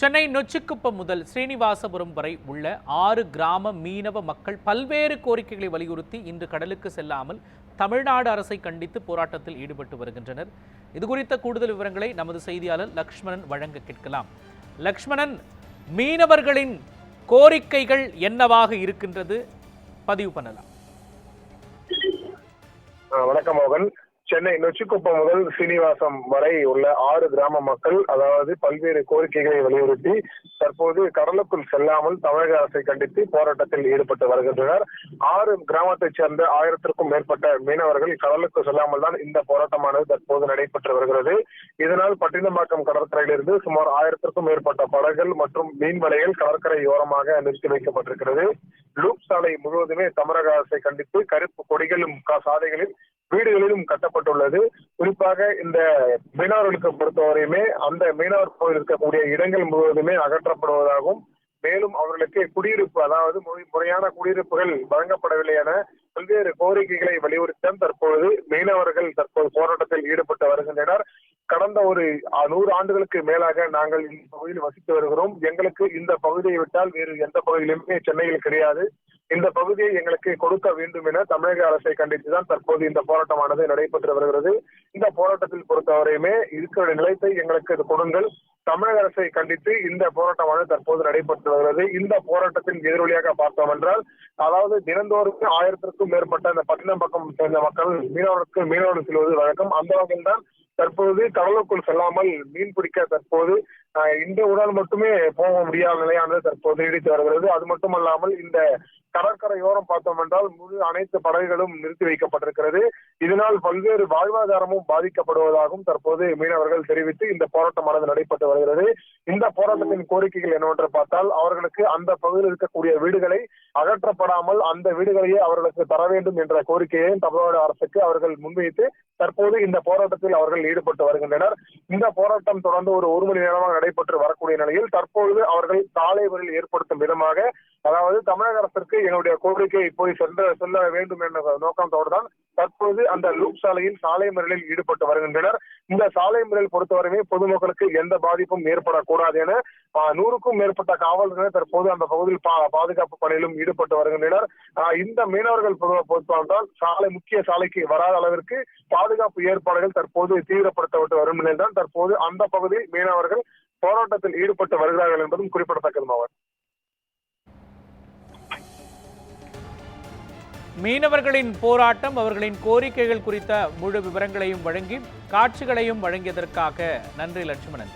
சென்னை நொச்சிக்குப்பம் முதல் ஸ்ரீனிவாசபுரம் வரை உள்ள 6 கிராம மீனவ மக்கள் பல்வேறு கோரிக்கைகளை வலியுறுத்தி இன்று கடலுக்கு செல்லாமல் தமிழ்நாடு அரசை கண்டித்து போராட்டத்தில் ஈடுபட்டு வருகின்றனர். இதுகுறித்த கூடுதல் விவரங்களை நமது செய்தியாளர் லக்ஷ்மணன் வழங்க கேட்கலாம். லக்ஷ்மணன், மீனவர்களின் கோரிக்கைகள் என்னவாக இருக்கின்றது? பதிவு பண்ணலாம். வணக்கம் மோகன். சென்னை நொச்சிக்குப்பம் முதல் ஸ்ரீனிவாசம் வரை உள்ள 6 கிராம மக்கள் அதாவது பல்வேறு கோரிக்கைகளை வலியுறுத்தி தற்போது கடலுக்குள் செல்லாமல் தமிழக அரசை கண்டித்து போராட்டத்தில் ஈடுபட்டு வருகின்றனர். 6 கிராமத்தைச் சேர்ந்த 1000த்திற்கும் மேற்பட்ட மீனவர்கள் கடலுக்கு செல்லாமல் தான் இந்த போராட்டமானது தற்போது நடைபெற்று வருகிறது. இதனால் பட்டினப்பாக்கம் கடற்கரையிலிருந்து சுமார் 1000த்திற்கும் மேற்பட்ட படகுகள் மற்றும் மீன் வலைகள் கடற்கரை ஓரமாக நிறுத்தி வைக்கப்பட்டிருக்கிறது. லூப் சாலை முழுவதுமே தமிழக அரசை கண்டித்து கருப்பு கொடிகளும் சாலைகளில் வீடுகளிலும் கட்டப்பட்டுள்ளது. குறிப்பாக இந்த மீனவர்களுக்கு பொறுத்தவரையுமே அந்த மீனவர் கோயில் இருக்கக்கூடிய இடங்கள் முழுவதுமே அகற்றப்படுவதாகவும், மேலும் அவர்களுக்கு குடியிருப்பு அதாவது முறையான குடியிருப்புகள் வழங்கப்படவில்லை என பல்வேறு கோரிக்கைகளை வலியுறுத்தி தற்பொழுது மீனவர்கள் தற்போது போராட்டத்தில் ஈடுபட்டு வருகின்றனர். கடந்த ஒரு 100 ஆண்டுகளுக்கு மேலாக நாங்கள் இந்த பகுதியில் வசித்து வருகிறோம். எங்களுக்கு இந்த பகுதியை விட்டால் வேறு எந்த பகுதியிலுமே சென்னையில் கிடையாது. இந்த பகுதியை எங்களுக்கு கொடுக்க வேண்டும் என தமிழக அரசை கண்டித்துதான் தற்போது இந்த போராட்டமானது நடைபெற்று வருகிறது. இந்த போராட்டத்தில் பொறுத்தவரையுமே இருக்கிற நிலையத்தை எங்களுக்கு கொடுங்கள், தமிழக அரசை கண்டித்து இந்த போராட்டமானது தற்போது நடைபெற்று வருகிறது. இந்த போராட்டத்தின் எதிரொலியாக பார்த்தோம் என்றால், அதாவது தினந்தோறும் 1000த்திற்கும் மேற்பட்ட இந்த பட்டினப்பாக்கம் சேர்ந்த மக்கள் மீனவர்கள் செல்வது வழக்கம். அந்த வகையில் தான் தற்போது கடலுக்குள் செல்லாமல் மீன் பிடிக்க தற்போது இந்த உடல் மட்டுமே போக முடியாத நிலையானது தற்போது நீடித்து வருகிறது. அது மட்டுமல்லாமல் இந்த கடற்கரையோரம் பார்த்தோம் என்றால் அனைத்து படகுகளும் நிறுத்தி வைக்கப்பட்டிருக்கிறது. இதனால் பல்வேறு வாழ்வாதாரமும் பாதிக்கப்படுவதாகவும் தற்போது மீனவர்கள் தெரிவித்து இந்த போராட்டமானது நடைபெற்று வருகிறது. இந்த போராட்டத்தின் கோரிக்கைகள் என்னவென்று பார்த்தால், அவர்களுக்கு அந்த பகுதியில் இருக்கக்கூடிய வீடுகளை அகற்றப்படாமல் அந்த வீடுகளையே அவர்களுக்கு தர வேண்டும் என்ற கோரிக்கையை தமிழ்நாடு அரசுக்கு அவர்கள் முன்வைத்து தற்போது இந்த போராட்டத்தில் அவர்கள் ஈடுபட்டு வருகின்றனர். இந்த போராட்டம் தொடர்ந்து ஒரு மணி நேரமாக நடைபெற்று வரக்கூடிய நிலையில் தற்பொழுது அவர்கள் சாலை மறியல் ஏற்படுத்தும் விதமாக, அதாவது தமிழக அரசிற்கு என்னுடைய கோரிக்கை போய் செல்ல வேண்டும் என்ற நோக்கத்தோடு தான் தற்போது அந்த லூப் சாலையில் சாலை மறியலில் ஈடுபட்டு வருகின்றனர். இந்த சாலை மறியல் பொறுத்தவரைமே பொதுமக்களுக்கு எந்த பாதிப்பும் ஏற்படக்கூடாது என 100க்கும் மேற்பட்ட காவலர்கள் தற்போது அந்த பகுதியில் பாதுகாப்பு பணியிலும் ஈடுபட்டு வருகின்றனர். இந்த மீனவர்கள் பொறுத்தவரை முக்கிய சாலைக்கு வராத அளவிற்கு பாதுகாப்பு ஏற்பாடுகள் தற்போது தீவிரப்படுத்தப்பட்டு வரும் நிலையில் தான் தற்போது அந்த பகுதியில் மீனவர்கள் போராட்டத்தில் ஈடுபட்டு வருகிறார்கள் என்பதும் குறிப்பிடத்தக்கது. மாவட்டம் மீனவர்களின் போராட்டம், அவர்களின் கோரிக்கைகள் குறித்த முழு விவரங்களையும் வழங்கி காட்சிகளையும் வழங்கியதற்காக நன்றி லட்சுமணன்.